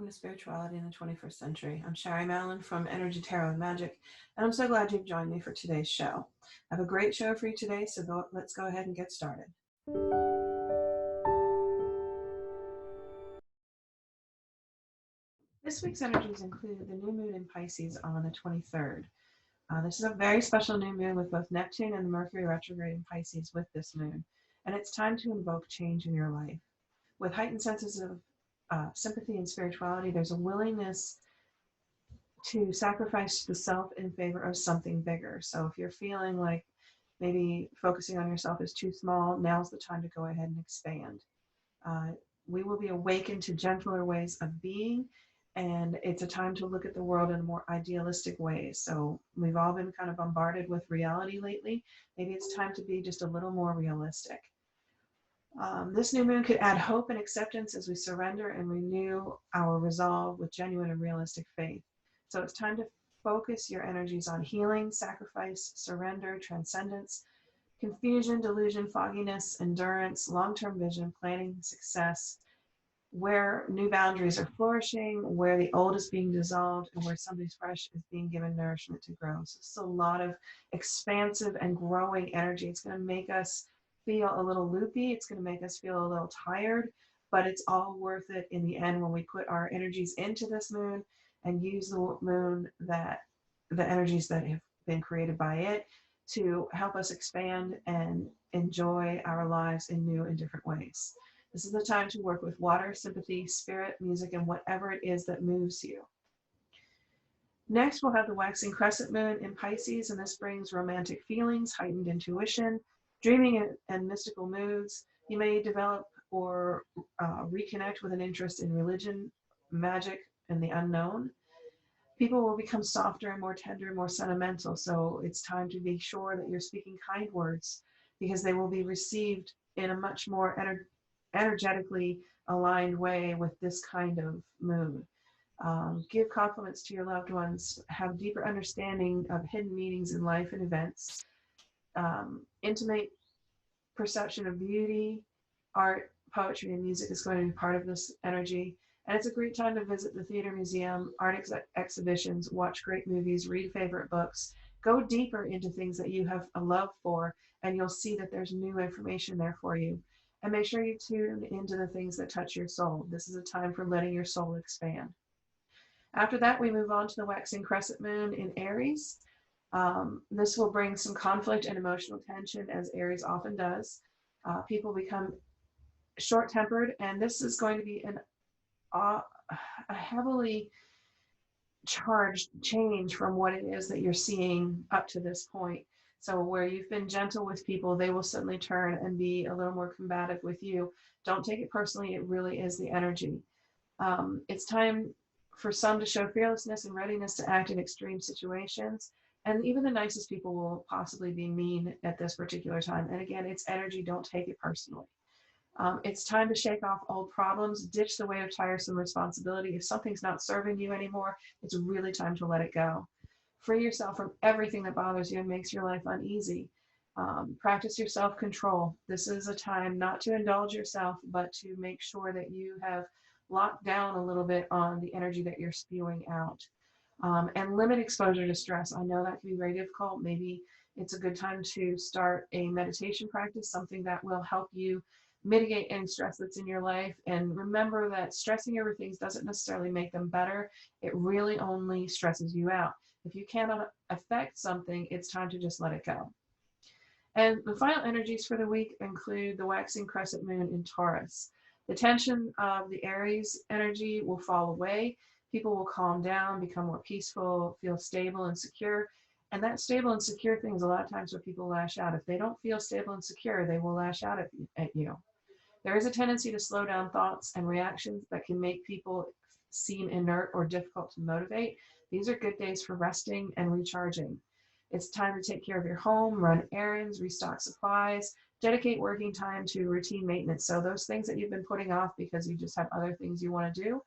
to Spirituality in the 21st Century. I'm Shari Malin from Energy Tarot and Magic, and I'm so glad you've joined me for today's show. I have a great show for you today, so let's go ahead and get started. This week's energies include the new moon in Pisces on the 23rd. This is a very special new moon with both Neptune and the Mercury retrograde in Pisces with this moon, and it's time to invoke change in your life. With heightened senses of sympathy and spirituality, there's a willingness to sacrifice the self in favor of something bigger. So if you're feeling like maybe focusing on yourself is too small, now's the time to go ahead and expand. We will be awakened to gentler ways of being, and it's a time to look at the world in a more idealistic way. So we've all been kind of bombarded with reality lately. Maybe it's time to be just a little more realistic. This new moon could add hope and acceptance as we surrender and renew our resolve with genuine and realistic faith. So it's time to focus your energies on healing, sacrifice, surrender, transcendence, confusion, delusion, fogginess, endurance, long-term vision, planning, success, where new boundaries are flourishing, where the old is being dissolved, and where something fresh is being given nourishment to grow. So it's a lot of expansive and growing energy. It's going to make us feel a little loopy. It's going to make us feel a little tired, but it's all worth it in the end when we put our energies into this moon and use the moon, that the energies that have been created by it, to help us expand and enjoy our lives in new and different ways. This is the time to work with water, sympathy, spirit, music, and whatever it is that moves you. Next, we'll have the waxing crescent moon in Pisces, and this brings romantic feelings, heightened intuition, dreaming and mystical moods. You may develop or reconnect with an interest in religion, magic, and the unknown. People will become softer and more tender and more sentimental, so it's time to be sure that you're speaking kind words, because they will be received in a much more energetically aligned way with this kind of moon. Give compliments to your loved ones, have deeper understanding of hidden meanings in life and events. Intimate perception of beauty, art, poetry, and music is going to be part of this energy. And it's a great time to visit the theater, museum, art exhibitions, watch great movies, read favorite books, go deeper into things that you have a love for, and you'll see that there's new information there for you. And make sure you tune into the things that touch your soul. This is a time for letting your soul expand. After that, we move on to the waxing crescent moon in Aries. This will bring some conflict and emotional tension, as Aries often does. People become short-tempered, and this is going to be a heavily charged change from what it is that you're seeing up to this point. So where you've been gentle with people, they will suddenly turn and be a little more combative with you. Don't take it personally. It really is the energy. It's time for some to show fearlessness and readiness to act in extreme situations. And even the nicest people will possibly be mean at this particular time. And again, it's energy. Don't take it personally. It's time to shake off old problems, ditch the weight of tiresome responsibility. If something's not serving you anymore, it's really time to let it go. Free yourself from everything that bothers you and makes your life uneasy. Practice your self-control. This is a time not to indulge yourself, but to make sure that you have locked down a little bit on the energy that you're spewing out. And limit exposure to stress. I know that can be very difficult. Maybe it's a good time to start a meditation practice, something that will help you mitigate any stress that's in your life. And remember that stressing over things doesn't necessarily make them better. It really only stresses you out. If you cannot affect something, it's time to just let it go. And the final energies for the week include the waxing crescent moon in Taurus. The tension of the Aries energy will fall away. People will calm down, become more peaceful, feel stable and secure. And that stable and secure thing is a lot of times where people lash out. If they don't feel stable and secure, they will lash out at you. There is a tendency to slow down thoughts and reactions that can make people seem inert or difficult to motivate. These are good days for resting and recharging. It's time to take care of your home, run errands, restock supplies, dedicate working time to routine maintenance. So those things that you've been putting off because you just have other things you want to do,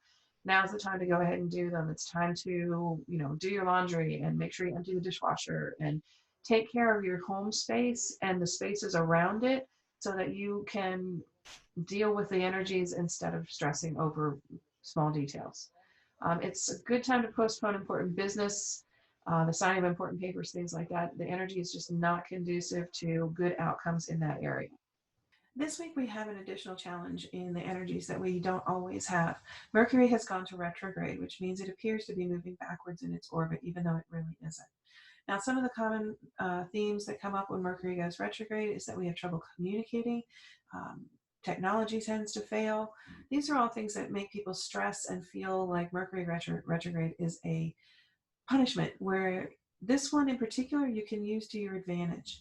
now's the time to go ahead and do them. It's time to, do your laundry and make sure you empty the dishwasher and take care of your home space and the spaces around it so that you can deal with the energies instead of stressing over small details. It's a good time to postpone important business, the signing of important papers, things like that. The energy is just not conducive to good outcomes in that area. This week we have an additional challenge in the energies that we don't always have. Mercury has gone to retrograde, which means it appears to be moving backwards in its orbit, even though it really isn't. Now, some of the common themes that come up when Mercury goes retrograde is that we have trouble communicating. Technology tends to fail. These are all things that make people stress and feel like Mercury retrograde is a punishment, where this one in particular you can use to your advantage.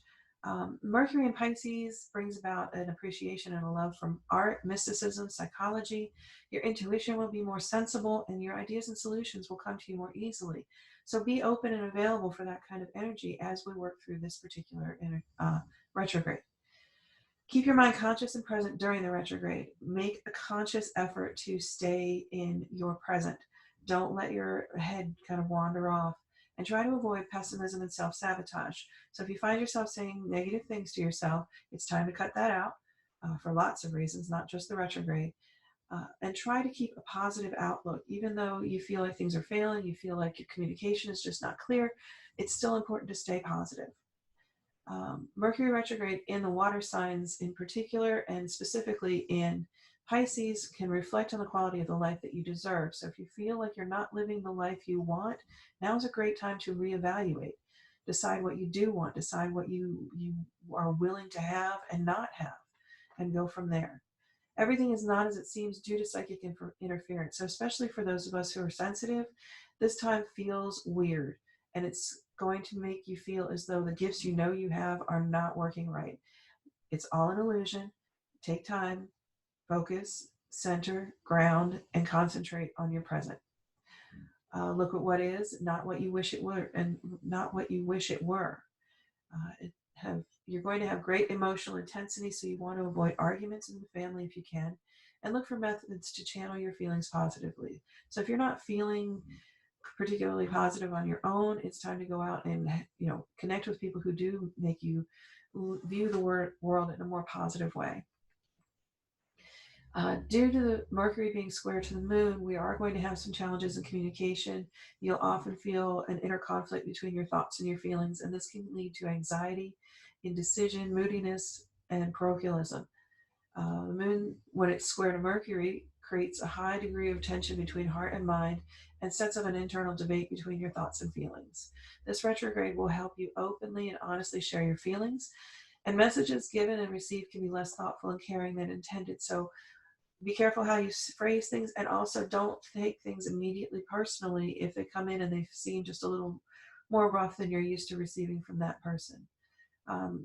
Mercury in Pisces brings about an appreciation and a love from art, mysticism, psychology. Your intuition will be more sensible and your ideas and solutions will come to you more easily. So be open and available for that kind of energy as we work through this particular retrograde. Keep your mind conscious and present during the retrograde. Make a conscious effort to stay in your present. Don't let your head kind of wander off. And try to avoid pessimism and self-sabotage. So if you find yourself saying negative things to yourself, it's time to cut that out for lots of reasons, not just the retrograde. And try to keep a positive outlook. Even though you feel like things are failing, you feel like your communication is just not clear, it's still important to stay positive. Mercury retrograde in the water signs in particular, and specifically in Pisces, can reflect on the quality of the life that you deserve. So if you feel like you're not living the life you want, now is a great time to reevaluate. Decide what you do want, decide what you are willing to have and not have, and go from there. Everything is not as it seems due to psychic interference. So especially for those of us who are sensitive, this time feels weird, and it's going to make you feel as though the gifts you know you have are not working right. It's all an illusion. Take time, focus, center, ground, and concentrate on your present. Look at what is, not what you wish it were, and not what you wish it were. You're going to have great emotional intensity, so you want to avoid arguments in the family if you can, and look for methods to channel your feelings positively. So if you're not feeling particularly positive on your own, it's time to go out and connect with people who do make you view the world in a more positive way. Due to the Mercury being square to the moon, we are going to have some challenges in communication. You'll often feel an inner conflict between your thoughts and your feelings, and this can lead to anxiety, indecision, moodiness, and parochialism. The moon, when it's square to Mercury, creates a high degree of tension between heart and mind and sets up an internal debate between your thoughts and feelings. This retrograde will help you openly and honestly share your feelings, and messages given and received can be less thoughtful and caring than intended. So be careful how you phrase things, and also don't take things immediately personally if they come in and they seem just a little more rough than you're used to receiving from that person.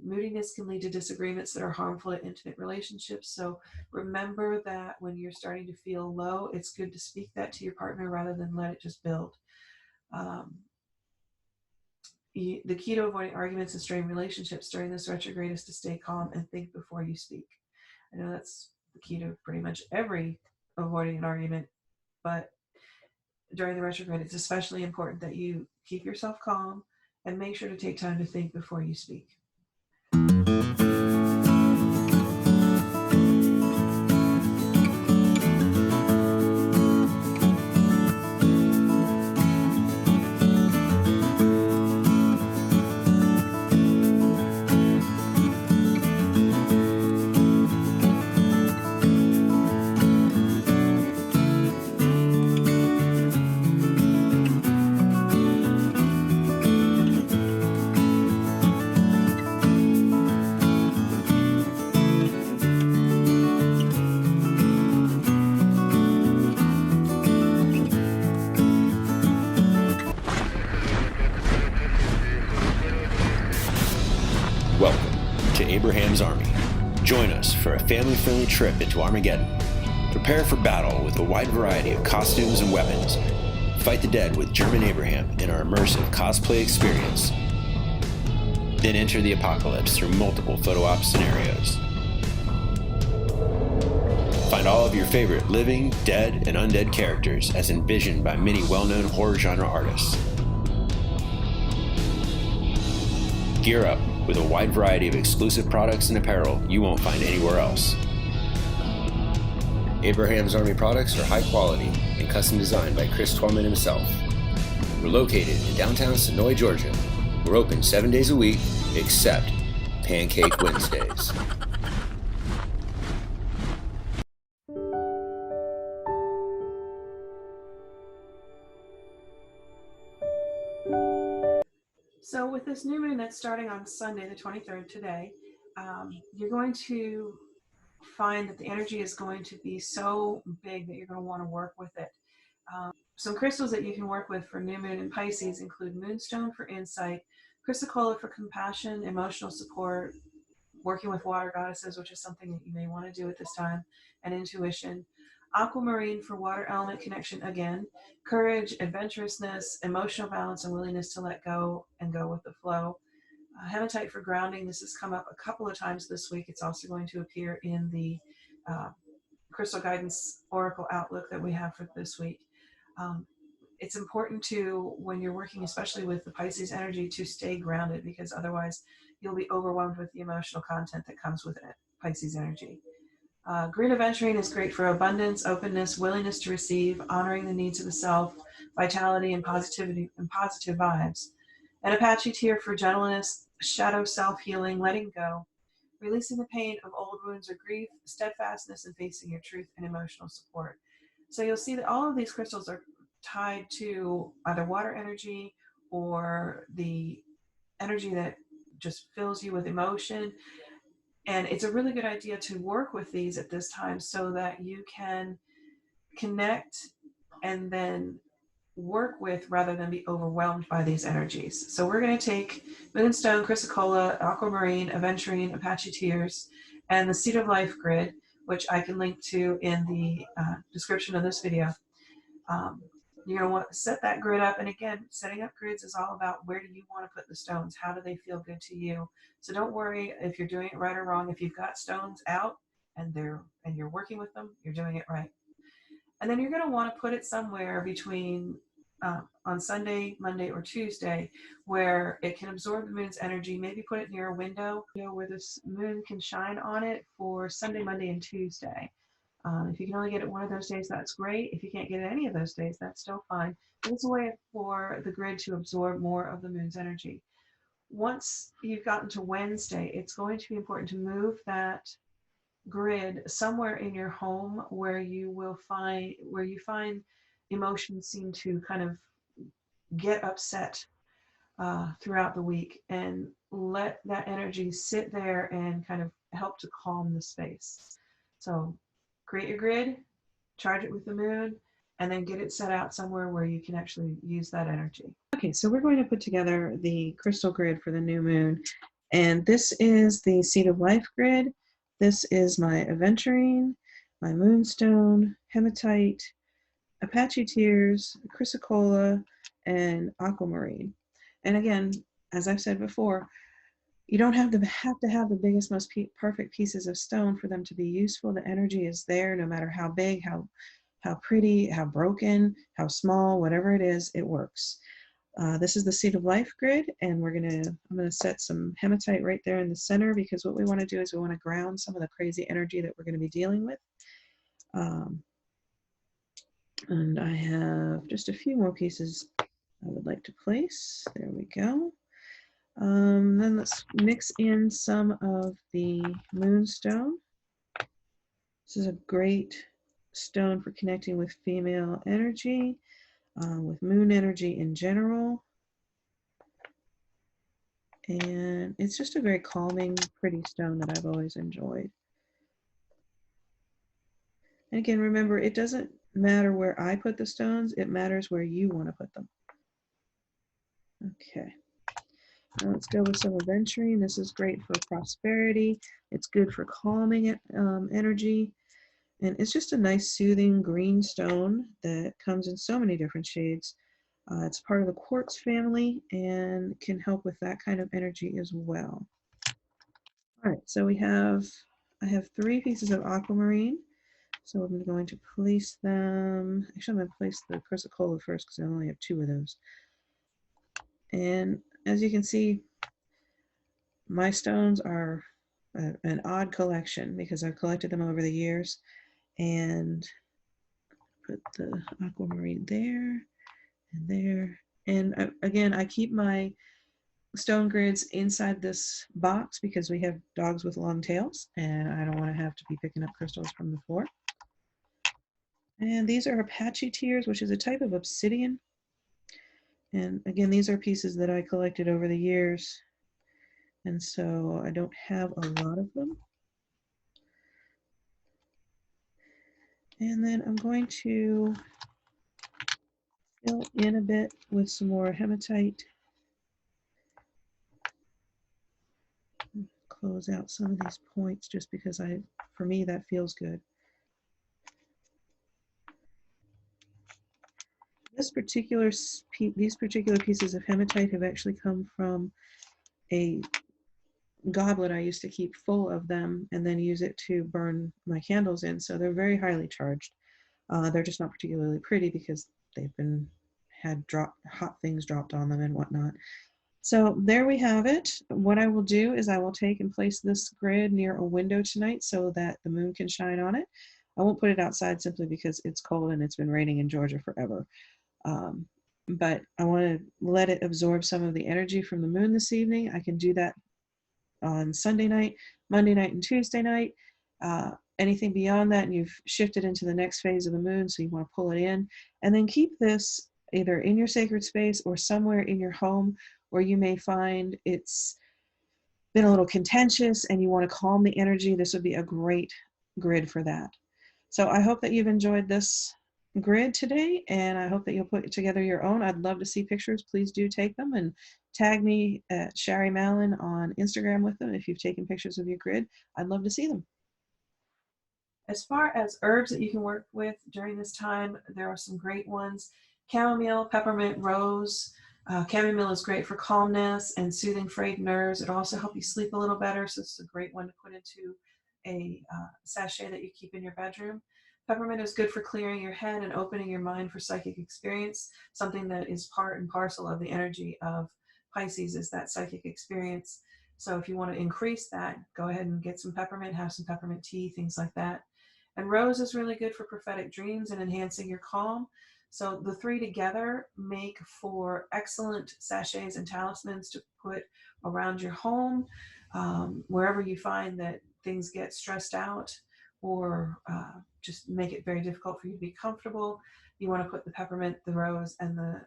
Moodiness can lead to disagreements that are harmful to intimate relationships. So remember that when you're starting to feel low, it's good to speak that to your partner rather than let it just build. The key to avoiding arguments and strained relationships during this retrograde is to stay calm and think before you speak. I know that's the key to pretty much avoiding an argument, but during the retrograde, it's especially important that you keep yourself calm and make sure to take time to think before you speak. Welcome to Abraham's Army. Join us for a family-friendly trip into Armageddon. Prepare for battle with a wide variety of costumes and weapons. Fight the dead with German Abraham in our immersive cosplay experience. Then enter the apocalypse through multiple photo op scenarios. Find all of your favorite living, dead, and undead characters as envisioned by many well-known horror genre artists. Gear up with a wide variety of exclusive products and apparel you won't find anywhere else. Abraham's Army products are high quality, and custom designed by Chris Twarman himself. We're located in downtown Sonoy, Georgia. We're open 7 days a week, except Pancake Wednesdays. So with this new moon that's starting on Sunday, the 23rd today, you're going to find that the energy is going to be so big that you're going to want to work with it. Some crystals that you can work with for new moon in Pisces include moonstone for insight, chrysocolla for compassion, emotional support, working with water goddesses, which is something that you may want to do at this time, and intuition. Aquamarine for water element connection again, courage, adventurousness, emotional balance, and willingness to let go and go with the flow. Hematite for grounding. This has come up a couple of times this week. It's also going to appear in the Crystal Guidance Oracle Outlook that we have for this week. It's important to, when you're working, especially with the Pisces energy, to stay grounded, because otherwise you'll be overwhelmed with the emotional content that comes with it, Pisces energy. Green aventurine is great for abundance, openness, willingness to receive, honoring the needs of the self, vitality, and positivity and positive vibes. An Apache tear for gentleness, shadow self-healing, letting go, releasing the pain of old wounds or grief, steadfastness in facing your truth, and emotional support. So you'll see that all of these crystals are tied to either water energy or the energy that just fills you with emotion. And it's a really good idea to work with these at this time so that you can connect and then work with rather than be overwhelmed by these energies. So we're going to take Moonstone, Chrysocolla, Aquamarine, Aventurine, Apache Tears, and the Seed of Life grid, which I can link to in the description of this video. You're going to want to set that grid up. And again, setting up grids is all about where do you want to put the stones? How do they feel good to you? So don't worry if you're doing it right or wrong. If you've got stones out and you're working with them, you're doing it right. And then you're going to want to put it somewhere between on Sunday, Monday, or Tuesday, where it can absorb the moon's energy. Maybe put it near a window, where this moon can shine on it for Sunday, Monday, and Tuesday. If you can only get it one of those days, that's great. If you can't get it any of those days, that's still fine. But it's a way for the grid to absorb more of the moon's energy. Once you've gotten to Wednesday, it's going to be important to move that grid somewhere in your home where you find emotions seem to kind of get upset throughout the week, and let that energy sit there and kind of help to calm the space. So create your grid, charge it with the moon, and then get it set out somewhere where you can actually use that energy. Okay, so we're going to put together the crystal grid for the new moon. And this is the Seed of Life grid. This is my aventurine, my moonstone, hematite, Apache tears, chrysocolla, and aquamarine. And again, as I've said before, you don't have to have the biggest, most perfect pieces of stone for them to be useful. The energy is there no matter how big, how pretty, how broken, how small, whatever it is, it works. This is the Seed of Life grid, and I'm gonna set some hematite right there in the center, because what we want to do is we want to ground some of the crazy energy that we're going to be dealing with. And I have just a few more pieces I would like to place. There we go. Then let's mix in some of the moonstone. This is a great stone for connecting with female energy, with moon energy in general. And it's just a very calming, pretty stone that I've always enjoyed. And again, remember, it doesn't matter where I put the stones, it matters where you want to put them. Okay. Now let's go with some aventurine. This is great for prosperity. It's good for calming energy. And it's just a nice, soothing green stone that comes in so many different shades. It's part of the quartz family and can help with that kind of energy as well. All right, so I have 3 pieces of aquamarine. So I'm going to place them. Actually, I'm going to place the chrysocolla first because I only have 2 of those. And as you can see, my stones are an odd collection because I've collected them over the years. And put the aquamarine there and there. And again, I keep my stone grids inside this box because we have dogs with long tails and I don't want to have to be picking up crystals from the floor. And these are Apache tears, which is a type of obsidian. And again, these are pieces that I collected over the years. And so I don't have a lot of them. And then I'm going to fill in a bit with some more hematite. Close out some of these points just because for me, that feels good. These particular pieces of hematite have actually come from a goblet I used to keep full of them and then use it to burn my candles in. So they're very highly charged. They're just not particularly pretty because they've had hot things dropped on them and whatnot. So there we have it. What I will do is I will take and place this grid near a window tonight so that the moon can shine on it. I won't put it outside simply because it's cold and it's been raining in Georgia forever. But I want to let it absorb some of the energy from the moon this evening. I can do that on Sunday night, Monday night, and Tuesday night. Anything beyond that, and you've shifted into the next phase of the moon, so you want to pull it in. And then keep this either in your sacred space or somewhere in your home where you may find it's been a little contentious and you want to calm the energy. This would be a great grid for that. So I hope that you've enjoyed this grid today, and I hope that you'll put together your own. I'd love to see pictures. Please do take them and tag me at Shari Malin on Instagram with them if you've taken pictures of your grid. I'd love to see them. As far as herbs that you can work with during this time, there are some great ones. Chamomile, peppermint, rose. Chamomile is great for calmness and soothing frayed nerves. It'll also help you sleep a little better, so it's a great one to put into a sachet that you keep in your bedroom. Peppermint is good for clearing your head and opening your mind for psychic experience, something that is part and parcel of the energy of Pisces is that psychic experience. So if you want to increase that, go ahead and get some peppermint, have some peppermint tea, things like that. And rose is really good for prophetic dreams and enhancing your calm. So the three together make for excellent sachets and talismans to put around your home, wherever you find that things get stressed out or just make it very difficult for you to be comfortable. You want to put the peppermint, the rose, and the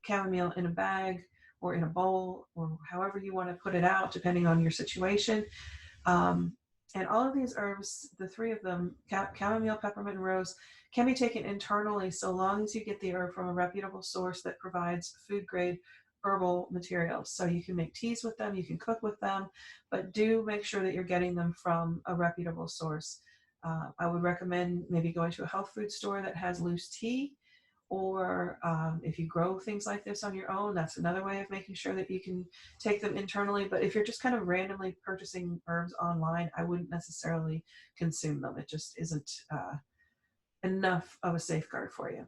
chamomile in a bag or in a bowl or however you want to put it out, depending on your situation. And all of these herbs, the three of them, chamomile, peppermint, and rose, can be taken internally so long as you get the herb from a reputable source that provides food-grade herbal materials. So you can make teas with them, you can cook with them, but do make sure that you're getting them from a reputable source. I would recommend maybe going to a health food store that has loose tea, or if you grow things like this on your own, that's another way of making sure that you can take them internally. But if you're just kind of randomly purchasing herbs online, I wouldn't necessarily consume them. It just isn't enough of a safeguard for you.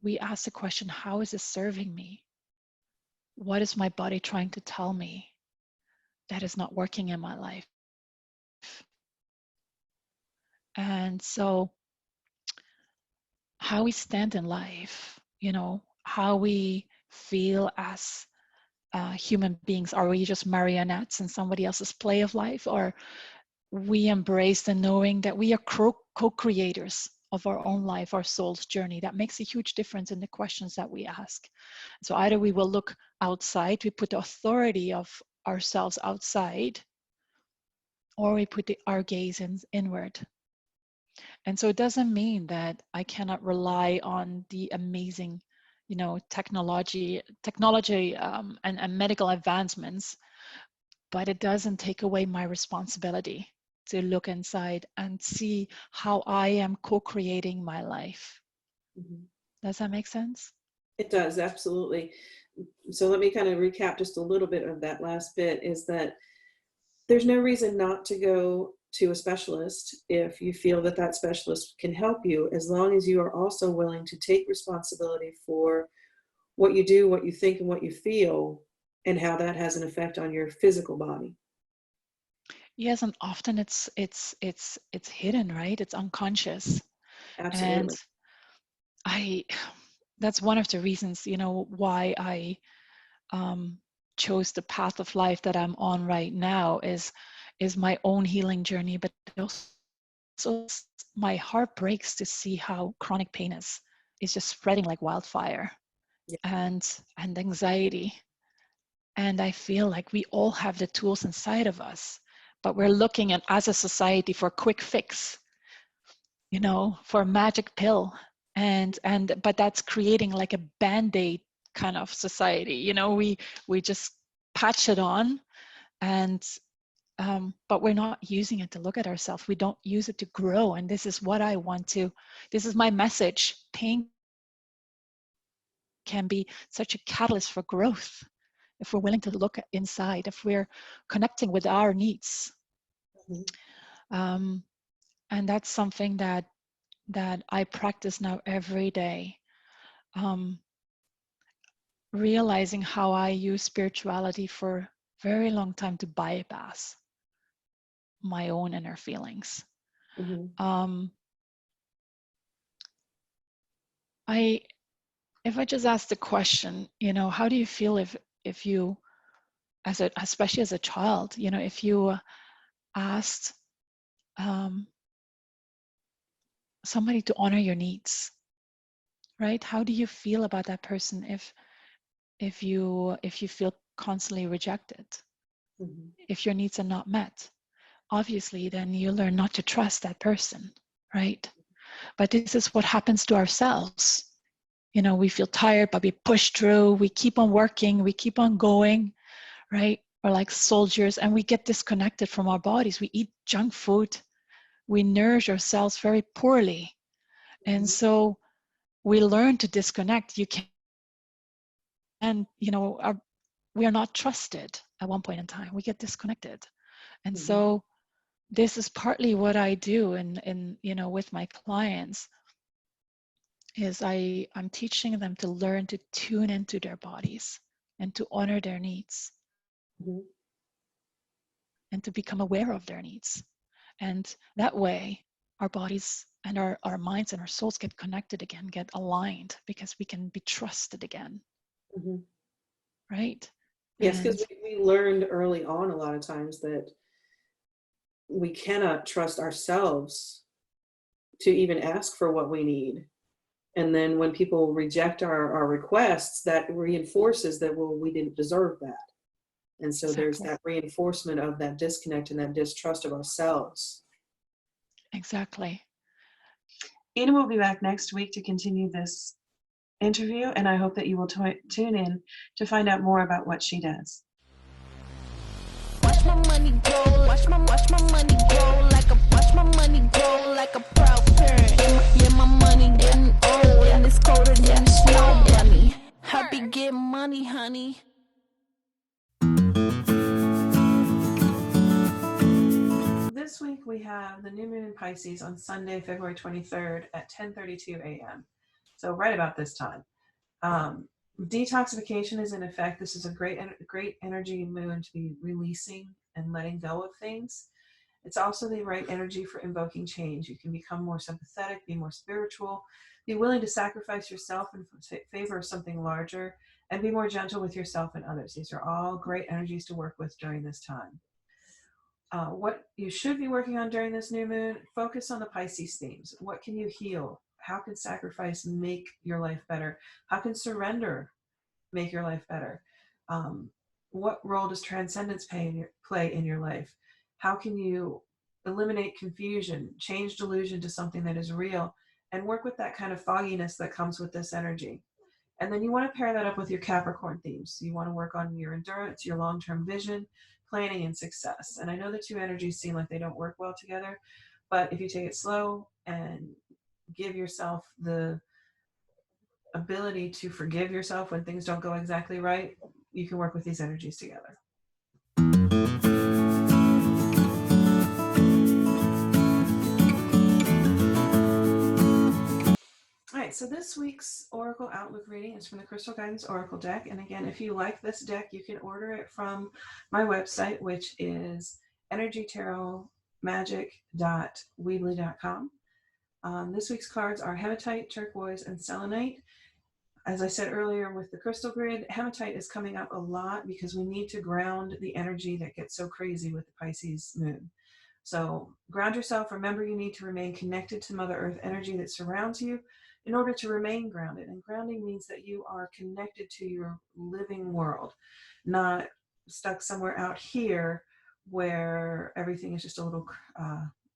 We ask the question, how is this serving me? What is my body trying to tell me that is not working in my life? And so how we stand in life, how we feel as human beings. Are we just marionettes in somebody else's play of life? Or we embrace the knowing that we are co-creators of our own life, our soul's journey? That makes a huge difference in the questions that we ask. So either we will look outside, we put the authority of ourselves outside, or we put our gaze inward. And so it doesn't mean that I cannot rely on the amazing, technology and medical advancements, but it doesn't take away my responsibility to look inside and see how I am co-creating my life. Mm-hmm. Does that make sense? It does, absolutely. So let me kind of recap just a little bit of that last bit, is that there's no reason not to go to a specialist if you feel that that specialist can help you, as long as you are also willing to take responsibility for what you do, what you think, and what you feel, and how that has an effect on your physical body. Yes, and often it's hidden, right? It's unconscious. Absolutely. And that's one of the reasons, why I chose the path of life that I'm on right now, is my own healing journey, but also my heart breaks to see how chronic pain is just spreading like wildfire. Yeah. and anxiety. And I feel like we all have the tools inside of us, but we're looking at, as a society, for a quick fix, for a magic pill. But that's creating like a Band-Aid kind of society. We just patch it on, but we're not using it to look at ourselves. We don't use it to grow. And this is what this is my message. Pain can be such a catalyst for growth if we're willing to look inside, if we're connecting with our needs. Mm-hmm. And that's something that I practice now every day. Realizing how I use spirituality for a very long time to bypass my own inner feelings. Mm-hmm. If I just ask the question, how do you feel if you, especially as a child, if you asked somebody to honor your needs, right? How do you feel about that person if you feel constantly rejected? Mm-hmm. If your needs are not met, obviously then you learn not to trust that person, right? But this is what happens to ourselves. We feel tired, but we push through, we keep on working, we keep on going, right? We're like soldiers, and we get disconnected from our bodies. We eat junk food, we nourish ourselves very poorly. Mm-hmm. And so we learn to disconnect. We are not trusted at one point in time. We get disconnected. And mm-hmm. So this is partly what I do in with my clients, is I'm teaching them to learn to tune into their bodies and to honor their needs. Mm-hmm. And to become aware of their needs. And that way our bodies and our minds and our souls get connected again, get aligned, because we can be trusted again. Mm-hmm. Right? Yes, because we learned early on a lot of times that we cannot trust ourselves to even ask for what we need. And then when people reject our requests, that reinforces that, well, we didn't deserve that. And so there's that reinforcement of that disconnect and that distrust of ourselves. Exactly. Ina will be back next week to continue this interview, and I hope that you will tune in to find out more about what she does. Watch my money grow, watch my money grow watch my money grow like a proud parent. Yeah, my money getting old and it's colder than the snow bunny. Happy get money, honey. This week we have the new moon in Pisces on Sunday, February 23rd at 10:32 a.m. So right about this time. Detoxification is in effect. This is a great energy moon to be releasing and letting go of things. It's also the right energy for invoking change. You can become more sympathetic, be more spiritual, be willing to sacrifice yourself in favor of something larger, and be more gentle with yourself and others. These are all great energies to work with during this time. What you should be working on during this new moon, focus on the Pisces themes. What can you heal? How can sacrifice make your life better? How can surrender make your life better? What role does transcendence play in your life? How can you eliminate confusion, change delusion to something that is real, and work with that kind of fogginess that comes with this energy? And then you want to pair that up with your Capricorn themes. So you want to work on your endurance, your long-term vision, planning, and success. And I know the two energies seem like they don't work well together, but if you take it slow and give yourself the ability to forgive yourself when things don't go exactly right, you can work with these energies together. All right, so this week's Oracle Outlook reading is from the Crystal Guidance Oracle deck. And again, if you like this deck, you can order it from my website, which is energytarotmagic.weebly.com. This week's cards are Hematite, Turquoise, and Selenite. As I said earlier with the crystal grid, Hematite is coming up a lot because we need to ground the energy that gets so crazy with the Pisces moon. So ground yourself. Remember, you need to remain connected to Mother Earth energy that surrounds you in order to remain grounded. And grounding means that you are connected to your living world, not stuck somewhere out here where everything is just a little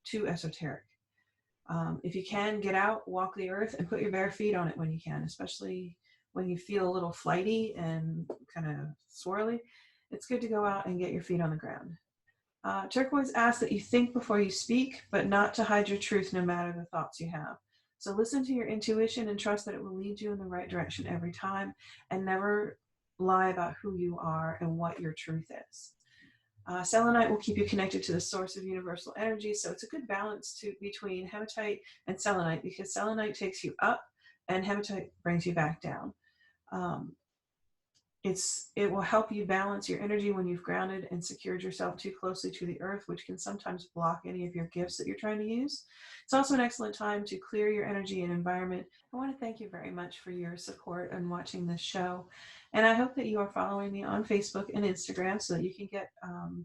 too esoteric. If you can, get out, walk the earth, and put your bare feet on it when you can, especially when you feel a little flighty and kind of swirly. It's good to go out and get your feet on the ground. Turquoise asks that you think before you speak, but not to hide your truth no matter the thoughts you have. So listen to your intuition and trust that it will lead you in the right direction every time, and never lie about who you are and what your truth is. Selenite will keep you connected to the source of universal energy, so it's a good balance between Hematite and Selenite, because Selenite takes you up and Hematite brings you back down. It will help you balance your energy when you've grounded and secured yourself too closely to the earth, which can sometimes block any of your gifts that you're trying to use. It's also an excellent time to clear your energy and environment. I want to thank you very much for your support and watching this show. And I hope that you are following me on Facebook and Instagram so that you can get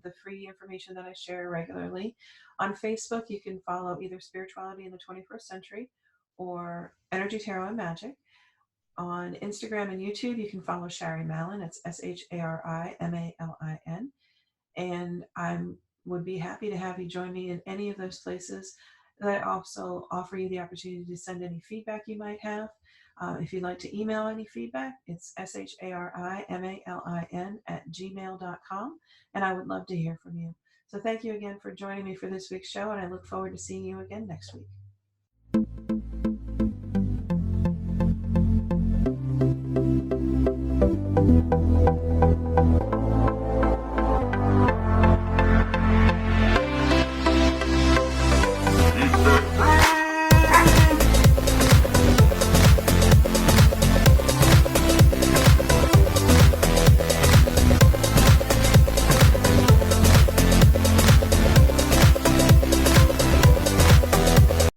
the free information that I share regularly. On Facebook, you can follow either Spirituality in the 21st Century or Energy Tarot and Magic. On Instagram and YouTube, you can follow Shari Malin. It's ShariMalin. And I would be happy to have you join me in any of those places. I also offer you the opportunity to send any feedback you might have. If you'd like to email any feedback, it's sharimalin@gmail.com. And I would love to hear from you. So thank you again for joining me for this week's show, and I look forward to seeing you again next week.